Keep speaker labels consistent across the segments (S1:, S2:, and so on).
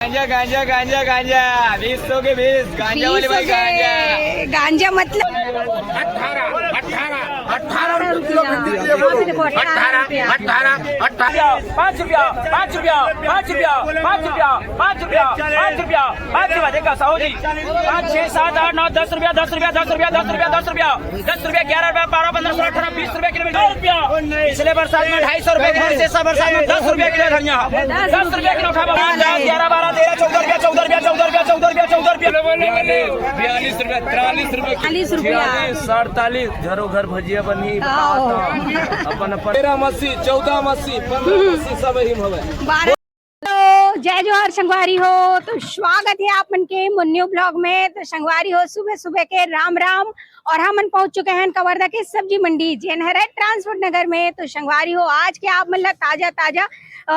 S1: गांजा गांजा गांजा गांजा 20 के 20 गांजा वाले भाई गांजा
S2: गांजा मतलब
S3: 18 किलो भिंडी 18
S1: 5 रुपया 5 रुपया 5 रुपया 5 रुपया 5 रुपया 5 रुपया 5 रुपया देखा साहू जी 5 6 7 8 9 10 रुपया 10 रुपया 10 रुपया 10 रुपया 10 रुपया 10 रुपया 11 रुपया 12 15 16 18 20 रुपया किलो 2 रुपया पिछले बरसात में 250 रुपए थे से सब बरसात में 10 रुपया किलो धनिया 10 रुपया किलो खा 10 11 12 13 14 रुपया 14 रुपया 14 रुपया 42 रुपया 43 रुपया
S2: 40 रुपया
S1: 47 घरों घर भजिया बनी अपन 13 80 14 80 15 80 सब ही हवे।
S2: जय जोहर संगवारी हो। तो स्वागत है आप मन के मुन्न्यू ब्लॉग में। तो संगवारी हो सुबह सुबह के राम राम और हम पहुंच चुके हैं कवर्धा के सब्जी मंडी जेनहर है ट्रांसपोर्ट नगर में। तो संगवारी हो आज के आप मतलब ताजा ताजा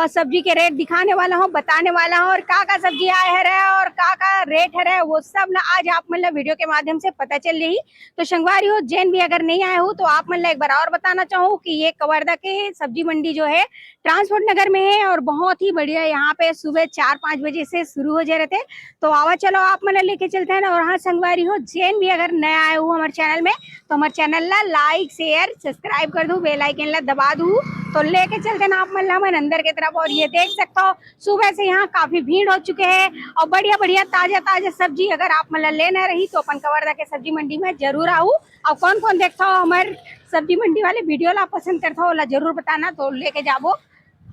S2: सब्जी के रेट दिखाने वाला हूँ, बताने वाला हूँ और का सब्जी आए है और का रेट है वो सब ना आज आप मतलब वीडियो के माध्यम से पता चल रही। तो संगवारी हो जैन भी अगर नहीं आए हो तो आप मतलब एक बार और बताना चाहूँ कि ये कवर्धा के सब्जी मंडी जो है ट्रांसपोर्ट नगर में है और बहुत ही बढ़िया यहाँ पे सुबह 4-5 बजे से शुरू हो जा रहे थे। तो आवा चलो आप मतलब लेके चलते हैं ना। और हाँ संगवारी हो जैन भी अगर नया आए हो हमारे चैनल में तो हमारे चैनल ला लाइक शेयर सब्सक्राइब कर दू, बेल आइकन ला दबा दू। तो लेके चलते ना आप मतलब अंदर की तरफ। और ये देख सकते हो सुबह से यहाँ काफी भीड़ हो चुके हैं और बढ़िया बढ़िया ताजा ताजा सब्जी अगर आप मतलब लेना रही तो अपन कवर्धा के सब्जी मंडी में जरूर आओ। और कौन कौन देखता हो हमारे सब्जी मंडी वाले वीडियो ला पसंद करता हो ला जरूर बताना। तो लेके जाबो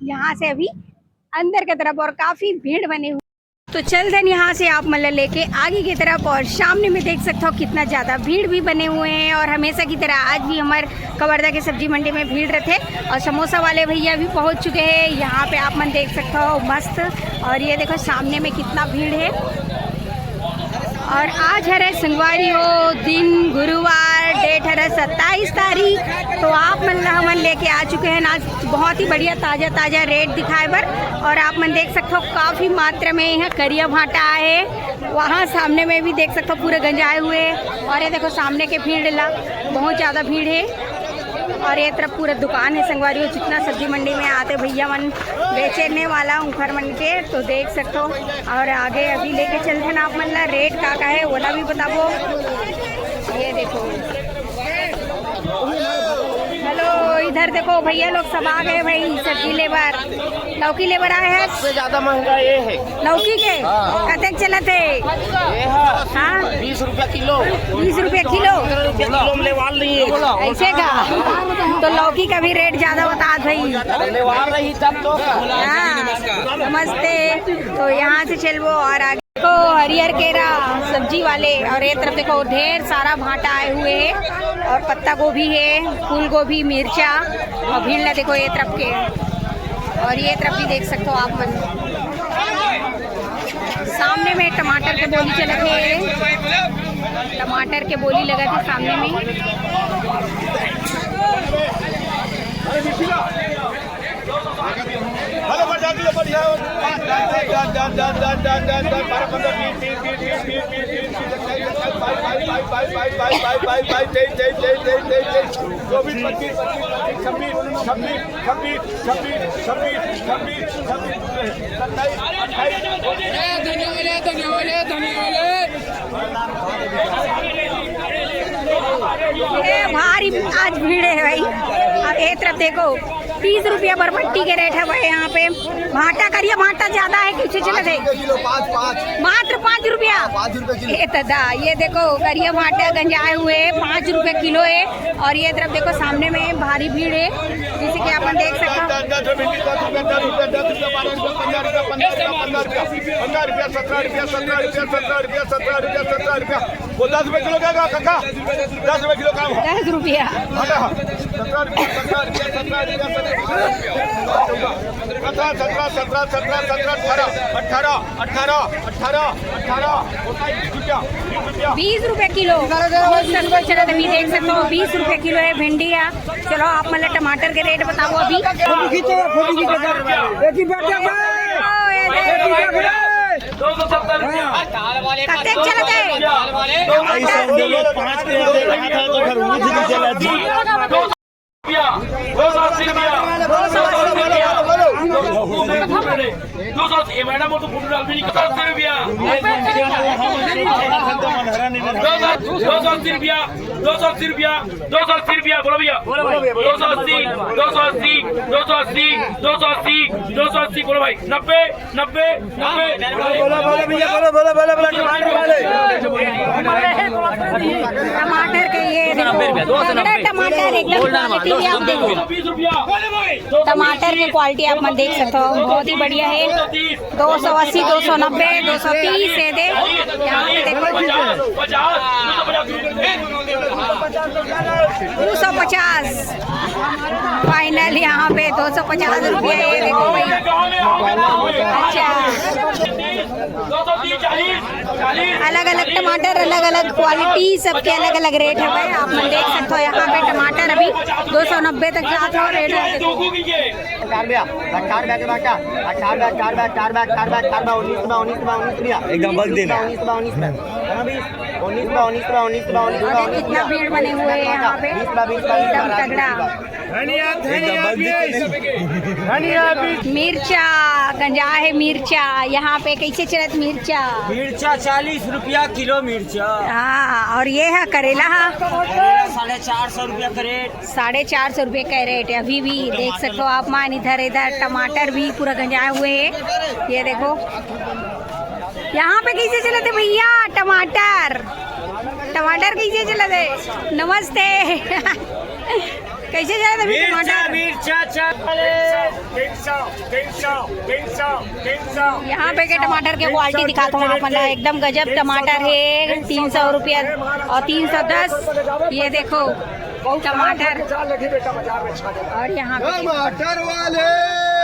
S2: यहाँ से अभी अंदर की तरफ और काफी भीड़ बनी हुई। तो चल दें यहाँ से आप मतलब लेके आगे की तरफ और सामने में देख सकते हो कितना ज़्यादा भीड़ भी बने हुए हैं। और हमेशा की तरह आज भी हमारे कवर्धा के सब्जी मंडी में भीड़ रहते और समोसा वाले भैया भी पहुँच चुके हैं यहाँ पे आप मन देख सकते हो मस्त। और ये देखो सामने में कितना भीड़ है। और आज है संगवारी हो दिन गुरुवार, डेट है 27 तारीख। तो आप मतलब हम लेके आ चुके हैं आज बहुत ही बढ़िया ताज़ा ताज़ा रेट दिखाए बर। और आप मन देख सकते हो काफ़ी मात्रा में यहाँ करिया भाटा है, वहाँ सामने में भी देख सकते हो पूरे गंजाए हुए। और ये देखो सामने के भीड़ ला बहुत ज़्यादा भीड़ है। और ये तरफ पूरा दुकान है संगवारी हो जितना सब्जी मंडी में आते भैया मन बेचने वाला ऊपर मन के तो देख सकते हो। और आगे अभी लेके चलते ना आप मन ला रेट का है वो भी बताबो। ये देखो हेलो इधर देखो भैया लोग सब आ गए भाई सब्जी लेबर लौकी लेबर आए हैं।
S1: सबसे ज्यादा महंगा ये है
S2: लौकी के कतक चलत है? हाँ
S1: 20 रुपया किलो
S2: 20 रुपया किलो
S1: किलो में लेवाल नहीं है
S2: ऐसे का। तो लौकी का भी रेट ज्यादा बता भाई
S1: लेवाल रही तब तो।
S2: हाँ नमस्ते। तो यहाँ से चलबो और आगे देखो हरियर केरा सब्जी वाले। और ये तरफ देखो ढेर सारा भाटा आए हुए है और पत्ता गोभी है, फूल गोभी, मिर्चा और भीड़ देखो ये तरफ के। और ये तरफ भी देख सकते हो आप मन सामने में टमाटर के बोली चले थे, टमाटर के बोली लगा थे सामने में। भारी आज भीड़ है भाई। अब एक तरफ देखो 30 रुपया बरबट्टी के रेट है भाई यहाँ पे। भाटा करिए भाटा ज्यादा है किसी चले थे मात्र 5 रुपया ये देखो करिए भाटा गंजाए हुए 5 रुपए किलो है। और ये तरफ देखो सामने में भारी भीड़ है जिसे कि अपन देख सकते हो।
S3: 10 रुपये किलो क्या काका 10 रुपये किलो काम
S2: 10 रुपया 20 रुपए किलो देख सकते हो 20 रुपए किलो है भिंडिया। चलो आप मतलब टमाटर के रेट बताओ अभी। कतेक चलते
S1: मैडम तो फुट डाल भी नहीं कर रुपया 280 रुपया 280 रुपया 280 रुपया बोलो भैया 280 280 280 280 280 बोलो भाई 90 90
S2: टमाटर के ये देखो टमाटर एकदम क्वालिटी आप देखो टमाटर की क्वालिटी आप मन देख सकते हो बहुत ही बढ़िया है 280 290 230 है दे यहाँ पे देखो 250 फाइनल यहाँ पे 250 रुपये है देखो भाई अच्छा अलग अलग टमाटर अलग अलग क्वालिटी सबके अलग अलग रेट है भाई आप मन देख सकते हो यहाँ पे टमाटर अभी 290 तक जाता है रेट
S3: एकदम बग देना
S2: 19 कितना भीड़ बने हुए हैं यहाँ पे एकदम तगड़ा मिर्चा गंजा है मिर्चा यहाँ पे कैसे चलत मिर्चा
S4: 40 रुपया किलो मिर्चा
S2: हाँ और ये है करेला
S4: 450 रुपया करेट
S2: 450 रुपये कैरेट अभी भी देख सकते हो आप मान इधर इधर टमाटर भी पूरा गंजाए हुए हैं ये देखो यहाँ पे कैसे चले थे भैया टमाटर टमाटर कैसे चले थे नमस्ते कैसे चले थे टमाटर
S4: मिर्चा
S2: यहाँ पे के टमाटर के क्वालिटी दिखाता हूँ आप मतलब एकदम गजब टमाटर है 300 रुपया और 310 ये देखो टमाटर और यहाँ पे
S3: टमाटर वाले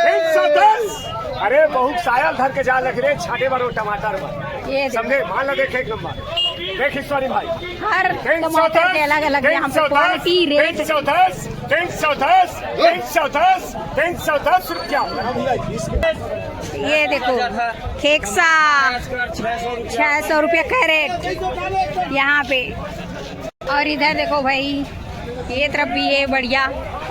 S5: 310 अरे बहुत सायल धर के जा लग रहे छाटे बारो टमाटर पर
S2: ये देखो
S5: समझे मान ला देखे एक नंबर देख ईश्वरी भाई
S2: हर टमाटर के अलग अलग यहाँ पे क्वालिटी रेट
S5: 310 रुपया
S2: ये देखो खेकसा 600 रुपया कैरेट यहाँ पे और इधर देखो भाई ये तरफ भी है बढ़िया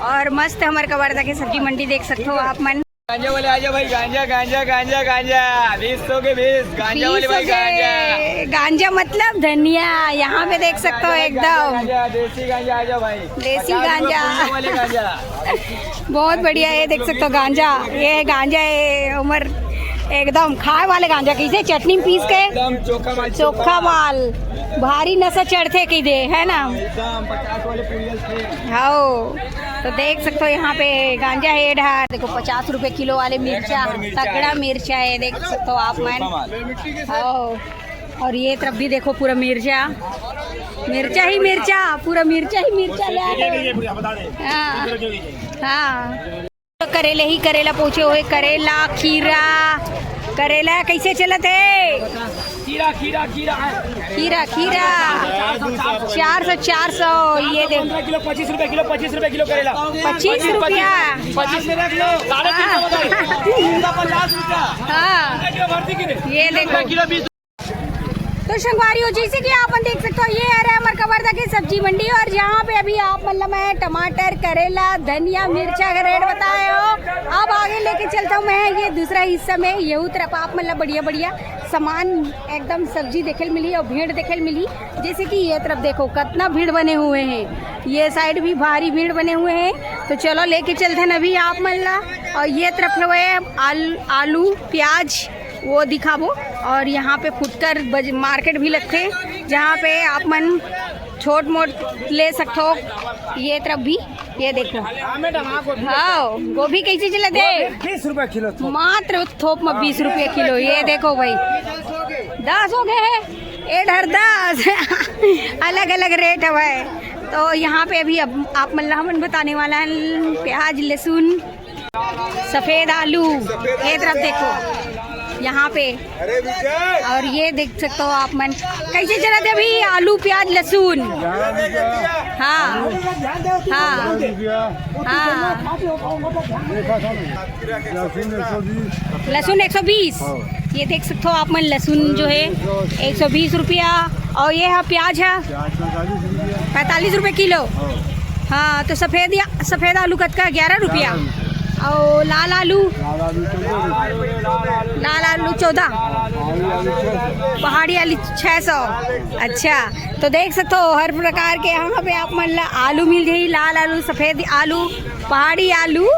S2: और मस्त हमारे कवर्धा की सब्जी मंडी देख सकते हो आप मन
S4: गांजा वाले आ जाओ भाई गांजा गांजा गांजा गांजा 20 के 20 गांजा वाले भाई गांजा
S2: गांजा मतलब धनिया यहाँ पे देख सकते हो एकदम
S4: गांजा देसी गांजा आ जाओ भाई
S2: देसी गांजा
S4: वाले गांजा
S2: बहुत बढ़िया है देख सकते हो गांजा ये गांजा है उमर एकदम खाए वाले गांजा कैसे चटनी पीस के
S4: एकदम
S2: चोखा माल भारी नशा चढ़ते की दे है ना
S4: एकदम 50 वाले पुड़ियल थे
S2: हाँ तो देख सकते हो यहाँ पे गांजा है ढार देखो 50 रुपए किलो वाले मिर्चा तगड़ा मिर्चा है देख सकते हो आप मन हाँ और ये तरफ भी देखो पूरा मिर्चा ही मिर्चा पूरा मिर्चा ही मिर्चा हाँ हाँ तो करेले ही करेला पूछे हुए करेला खीरा करेला कैसे चलते
S1: खीरा खीरा खीरा
S2: खीरा खीरा 400 ये देखो
S1: 15 किलो 25 रुपए किलो 25 रुपए किलो करेला
S2: 25 रुपया
S1: 25 में रख लो 50 रुपया
S2: हाँ ये देखो
S1: किलो 20
S2: तो संगवारियों जैसे कि आप देख सकते हो ये है हमारे कवर्धा की सब्जी मंडी और जहाँ पे अभी आप मतलब मैं टमाटर करेला धनिया मिर्चा का रेट बताए हो अब आगे लेके चलता हूँ मैं ये दूसरा हिस्सा में यहू तरफ आप मतलब बढ़िया बढ़िया सामान एकदम सब्जी देखे मिली और भीड़ देखे मिली जैसे कि ये तरफ देखो कितना भीड़ बने हुए हैं ये साइड भी भारी भीड़ बने हुए हैं तो चलो लेके चलते हैं अभी आप मतलब और ये तरफ हुए आलू प्याज वो दिखाबो और यहाँ पे फुटकर मार्केट भी लगते जहाँ पे आप मन छोट मोट ले सकते हो ये तरफ भी ये देखो हाँ गोभी कैसे चले थे
S5: 20 रुपए किलो
S2: मात्र थोक में 20 रुपये किलो ये देखो भाई 10 हो गए ये ढर 10 अलग अलग रेट है भाई तो यहाँ पे अभी अब आप मतलब हम बताने वाला है प्याज लहसुन सफ़ेद आलू ये तरफ देखो यहाँ पे और ये देख सकते हो आप मन कैसे चला थे अभी आलू प्याज लहसुन हाँ हाँ हाँ लहसुन 120 ये देख सकते हो आप मन लहसुन जो है 120 रुपया और ये है प्याज है 45 रुपये किलो हाँ तो सफेद आलू कत का 11 रुपया और लाल आलू 14, पहाड़ी आलू 600। अच्छा तो देख सकते हो हर प्रकार के यहाँ पे आप मतलब आलू मिल जाए, लाल आलू, सफेद आलू, पहाड़ी आलू।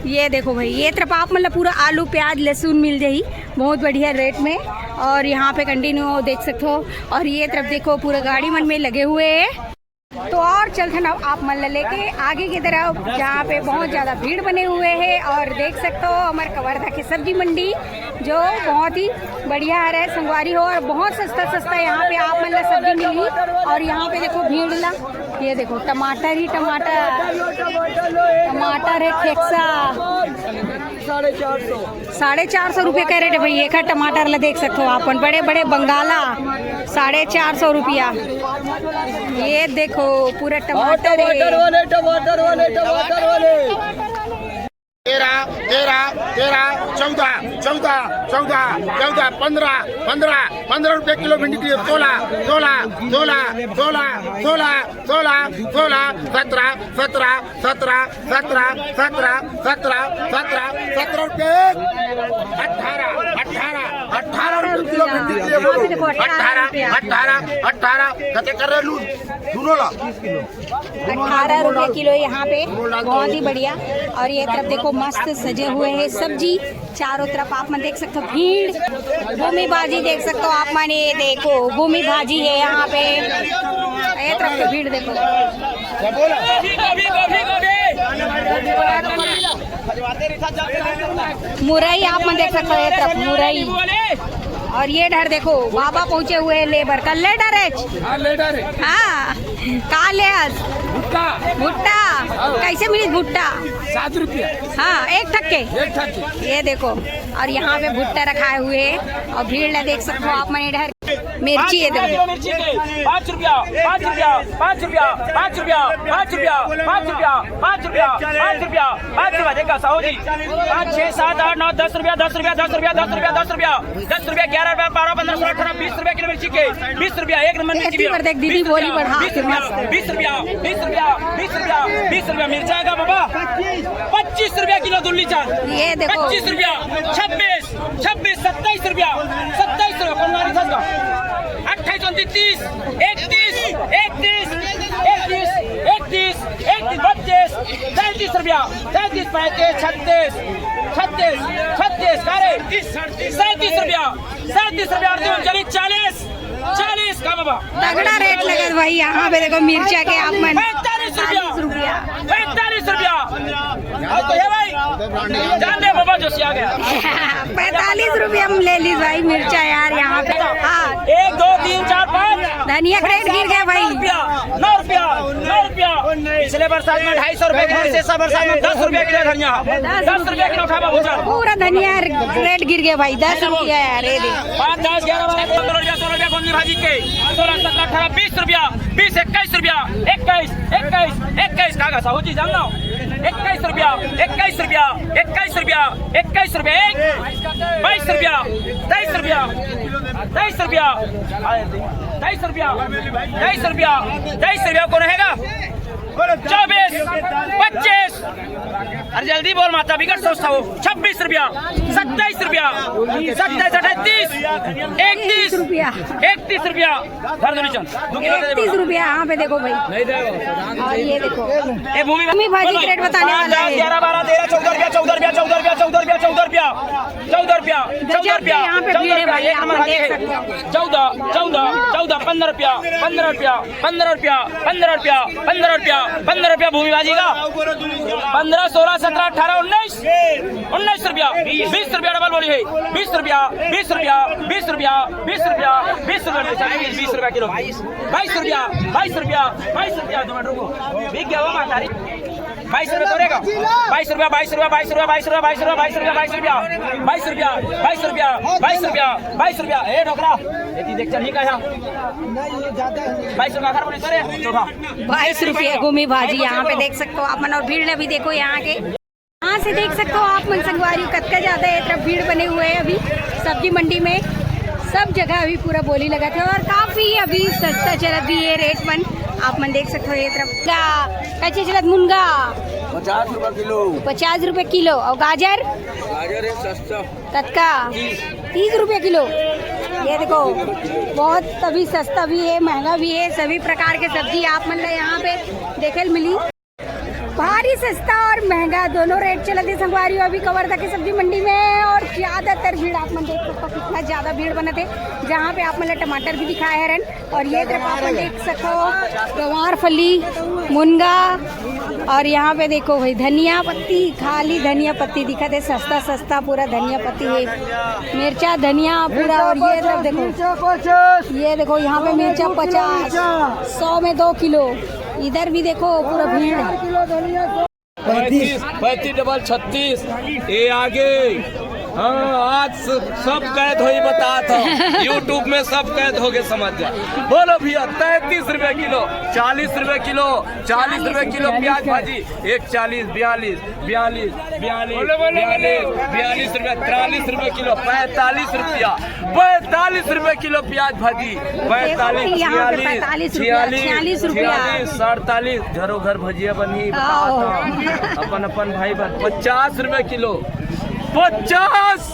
S2: ये देखो भाई ये तरफ आप मतलब पूरा आलू, प्याज, लहसुन मिल जाए बहुत बढ़िया रेट में। और यहाँ पे कंटिन्यू देख सकते हो। और ये तरफ देखो पूरा गाड़ी मन में लगे हुए है। तो और चलते ना आप मतलब लेके आगे की तरफ जहाँ पे बहुत ज़्यादा भीड़ बने हुए हैं। और देख सकते हो हमारे कवर्धा की सब्जी मंडी जो बहुत ही बढ़िया है, संगवारी हो और बहुत सस्ता यहाँ पे आप मतलब सब्जी मिली। और यहाँ पे देखो भीड़ ला, ये देखो टमाटर ही टमाटर है, खेक्सा 450 रुपये कैरेट है भाई। एक है टमाटर ला देख सकते हो आप, बड़े बड़े बंगाला 450 रुपया। ये देखो पूरा टमाटर है।
S3: 15 रुपए किलो भिंडी की 16 रुपए 18 रुपए किलो भिंडी की 18 कते कर रहे लून दोनों ला
S2: 18 रुपये किलो यहाँ पे, बहुत ही बढ़िया। और ये तरफ देखो मस्त सजे हुए हैं सब्जी, चारों तरफ आप मन देख सकते हो भीड़। भूमि भाजी देख सकते हो आप मन, ये देखो भूमि भाजी है यहाँ पे। ये तरफ तो भीड़ देखो। मुरई आप मन देख सकते हो, ये तरफ मुरई। और ये डर देखो बाबा पहुँचे हुए लेबर का लेडर है। हाँ का ले भुट्टा कैसे मिली भुट्टा?
S5: 7 रुपया।
S2: हाँ एक ठक्के। ये देखो और यहाँ पे भुट्टा रखाए हुए है। और भीड़ देख सकते हो आप मैंने इधर मिर्ची है देखो
S1: 5 रुपया 5 रुपया 5 रुपया 5 रुपया 5 रुपया 5 रुपया 5 रुपया 5 रुपया 5 रुपया देखा साहू जी 5 6 7 8 9 10 रुपया 10 रुपया 10 रुपया 10 रुपया 10 रुपया 10 रुपया 11 रुपया 12 15 16 18 20 रुपया किलो मिर्ची के 20 रुपया एक नंबर मिर्ची
S2: देख दीदी बोली बढ़ा
S1: 20 रुपया 20 रुपया 20 रुपया 20 रुपया 20 रुपया मिर्चा का बाबा 25 रुपया किलो दुल्ली चाल।
S2: ये देखो
S1: 25 रुपया 26 27 27 रुपया 27 रुपया कौनवारी था 28 29 31 31 31 31 31 32 33 रुपया 33 35 36 36 36 कारे 37 रुपया 37 रुपया 40 40 का बाबा
S2: तगड़ा रेट लगा भाई। यहाँ पे देखो मिर्चा के आप मन
S1: 45 रुपया 45 रुपया तो ये भाई जान दे बाबा जो आ गया
S2: 45 रुपये हम ले ली भाई मिर्चा यार यहाँ पे। हाँ
S1: 1 2 3 4 5
S2: धनिया का रेट गिर गया भाई
S1: 9 रुपया पिछले बरसात में 250 रुपए से सब बरसात में 10 रुपया किलो धनिया 10 रुपया किलो उठा बाबू
S2: पूरा धनिया रेट गिर गया भाई 10 रुपया यार। ये
S1: 5 10 11 12 15 रुपया 16 रुपया गोंदी भाजी के 16 17 18 20 रुपया 20 21 रुपया 21 कागा साहू जी जान लो 21 रुपया 21 रुपया 21 रुपया 21 रुपया 22 रुपया 23 रुपया 23 रुपया 23 रुपया 23 रुपया 23 रुपया कौन रहेगा 24 25 अरे जल्दी बोल माता बिगड़ सोचता हो 26 रुपया 27 रुपया 27 38 31
S2: रुपया
S1: 31 रुपया
S2: 31 रुपया यहाँ पे देखो भाई। और ये देखो
S1: ये
S2: भूमि भाजी का रेट बताने वाला है
S1: 11 12 13 14 रुपया 14 रुपया 14 रुपया 14 रुपया 14 रुपया 14 रुपया
S2: यहाँ पे भीड़ है भाई,
S1: एक नंबर भाजी है 14 15 रुपया 15 रुपया 15 रुपया 15 रुपया 15 रुपया 15 रुपया भूमि भाजी का 15 16 17 18 19 रुपया 20 रुपया डबल बोली है 20 रुपया 20 रुपया 20 रुपया 20 रुपया 20 रुपया 20 रुपया किलो 22 रुपया 22 रुपया 22 रुपया रुको बिक गया वो मातारी 22 रुपया करेगा 22 रुपया 22 रुपया 22 रुपया 22 रुपया 22 रुपया 22 रुपया 22 रुपया 22 रुपया 22 रुपया 22 रुपया ए ढोकरा ये देख चल नहीं का 22 रुपया खर बोले करे चौथा
S2: 22 रुपये भूमि भाजी यहाँ पे देख सकते हो आप मन। और भीड़ अभी देखो यहाँ के यहाँ से देख सकते हो आप मन संगवारी कतका ज्यादा है तरफ भीड़ बने हुए हैं अभी सब्जी मंडी में। सब जगह अभी पूरा बोली लगा था और काफी अभी सस्ता चल भी है रेट मन आप मन देख सकते हो ये तरफ कैसे चलत मुनगा
S4: 50 रुपए किलो
S2: 50 रुपए किलो और गाजर
S4: गाजर है सस्ता
S2: तत्का 30 रुपए किलो। ये देखो बहुत तभी सस्ता भी है महंगा भी है, सभी प्रकार के सब्जी आप मतलब यहाँ पे देखे मिली। भारी सस्ता और महंगा दोनों रेट चलते संगवारी अभी कवर्धा की सब्जी मंडी में। और ज्यादातर भीड़ आप मन देख सकते हो कितना ज्यादा भीड़ बना थे, जहाँ पे आप मतलब टमाटर भी दिखाए हैं और ये तरफ आप देख सको गंवार फली मुनगा और यहाँ पे देखो भाई धनिया पत्ती, खाली धनिया पत्ती दिखा थे, सस्ता सस्ता पूरा धनिया पत्ती है, मिर्चा धनिया पूरा। और ये तरफ देखो ये देखो यहाँ पे मिर्चा 50 100 में 2 किलो। इधर भी देखो पूरा भीड़
S6: 35 डबल 36 ये आगे। हाँ आज सब कैद हो ही बता था यूट्यूब में सब कैद हो गए समझ जा। बोलो भैया 33 रुपए किलो 40 रुपए किलो 40 रुपए किलो प्याज भाजी 140 42 42 42 रुपए 43 रुपए किलो 45 रुपया 45 रुपए किलो प्याज भाजी 45 46 46 47 घरों घर भजिया बनी अपन अपन भाई बन 50 रुपए किलो 50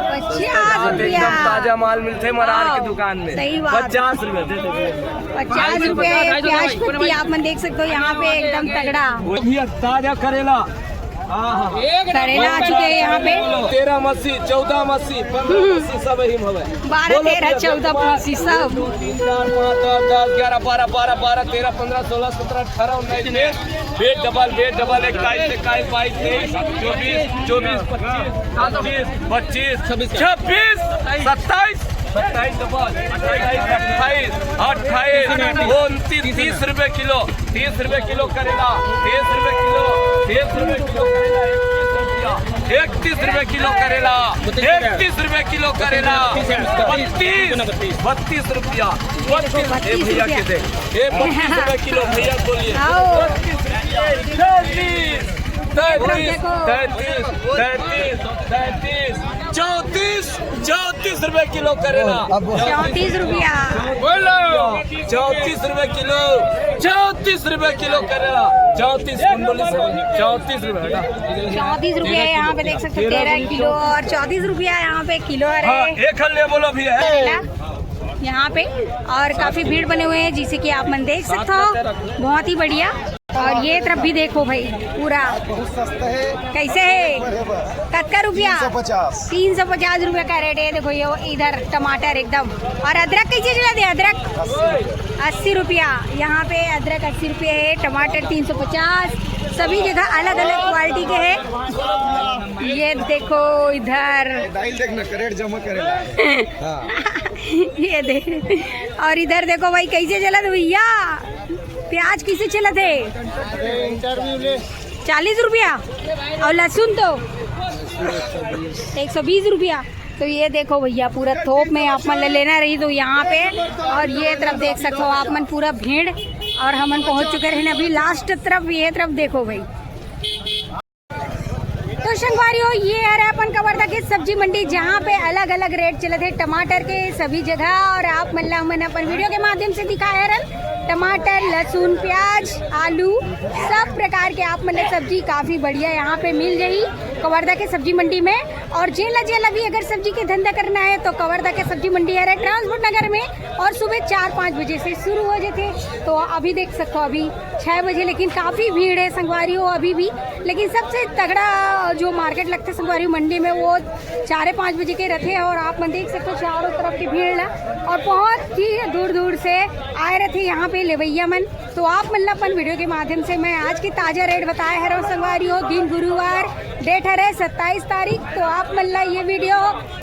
S2: रुपया
S6: एकदम ताजा माल मिलते मरार की दुकान में।
S2: सही बात।
S6: 50 रुपए दे दे
S2: 50 रुपए प्याज पत्ती आप मन देख सकते हो यहाँ पे एकदम तगड़ा
S6: भैया ताजा करेला
S2: करेला आ चुके हैं यहाँ पे
S6: 13 मस्सी 14 मस्सी 15 मस्सी सब ही हवे
S2: 12 13 14 मस्सी सब
S6: 3 4 5 10 11 12 12 12 13 15 16 17 18 19 वेट डबल 21 22 23 24 25 26 27 27 डबल 28 29 30 रुपए किलो 30 रुपए किलो करेला 30 रुपए किलो 30 रुपए किलो करेला 31 रुपए किलो करेला 31 रुपए किलो करेला 32 रुपया 32 भैया के दे 32 रुपए किलो भैया बोलिए 34 रुपए किलो करेला
S2: 34 रुपया
S6: बोलो 34 रुपए किलो 34 रुपए किलो करेला 34 रुपए
S2: 34 रुपया यहाँ पे देख सकते हो 13 किलो और 34 रुपया यहाँ पे किलो है
S6: हाँ एक हल्ले बोलो भी है
S2: यहाँ पे। और काफी भीड़ बने हुए हैं जिसे कि आप मन देख सकते हो, बहुत ही बढ़िया। और ये तरफ भी देखो भाई पूरा कैसे है कत्का रुपया 350 रुपया का रेट है। देखो ये इधर टमाटर एकदम। और अदरक कैसे चला दे अदरक 80 रुपया यहाँ पे अदरक 80 रुपये है, टमाटर 350, सभी जगह अलग अलग क्वालिटी के हैं। ये देखो इधर
S3: देखना करेट जमा करेगा
S2: ये देख। और इधर देखो भाई कैसे चला था भैया प्याज कैसे चला थे 40 रुपया और लहसुन तो 120 रुपया। तो ये देखो भैया पूरा थोक में आप मन लेना रही तो यहाँ पे। और ये तरफ देख सकते हो आप मन पूरा भीड़ और हमन पहुँच चुके हैं अभी लास्ट तरफ। ये तरफ देखो भाई तो संगवारियों ये है अपन कवर्धा की सब्जी मंडी जहाँ पे अलग अलग रेट चले थे टमाटर के सभी जगह। और आप मैंने अपन वीडियो के माध्यम से दिखाया है टमाटर लहसुन प्याज आलू सब प्रकार के आप मतलब सब्जी काफी बढ़िया यहाँ पे मिल गई कवर्धा के सब्जी मंडी में। और जेला भी अगर सब्जी के धंधा करना है तो कवर्धा के सब्जी मंडी है ट्रांसपोर्ट नगर में। और सुबह 4-5 बजे से शुरू हो जाते तो अभी देख सकते हो अभी 6 बजे, लेकिन काफी भीड़ है संगवारियों अभी भी। लेकिन सबसे तगड़ा जो मार्केट लगता है संगवारी मंडी में वो 4-5 बजे के रहते हैं। और आप मन देख सकते हो चारों तरफ की भीड़ है और बहुत ही दूर दूर से आए रहते यहाँ पे लेवैया मन। तो आप मतलब अपन वीडियो के माध्यम से मैं आज की ताजा रेट बताया है संगवारियों। दिन गुरुवार डेट है 27 तारीख। तो आप मतलब ये वीडियो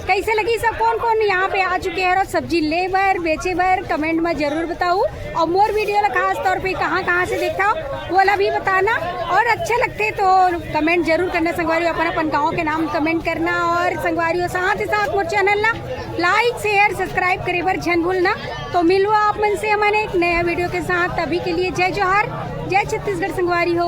S2: कैसे लगी, सब कौन कौन यहाँ पे आ चुके हैं और सब्जी ले बर बेचे बर कमेंट में जरूर बताऊँ। और मोर वीडियो खास तौर पे कहाँ से देखता हो वो भी बताना। और अच्छा लगते तो कमेंट जरूर करना संगवारियों, अपन गाँव के नाम कमेंट करना। और संगवारियों साथ ही साथ मोर चैनल ना लाइक शेयर सब्सक्राइब करे बर झन भूलना। तो मिलो आप मन से हमारे एक नया वीडियो के साथ। तभी के लिए जय जोहार जय छत्तीसगढ़ संगवारी हो।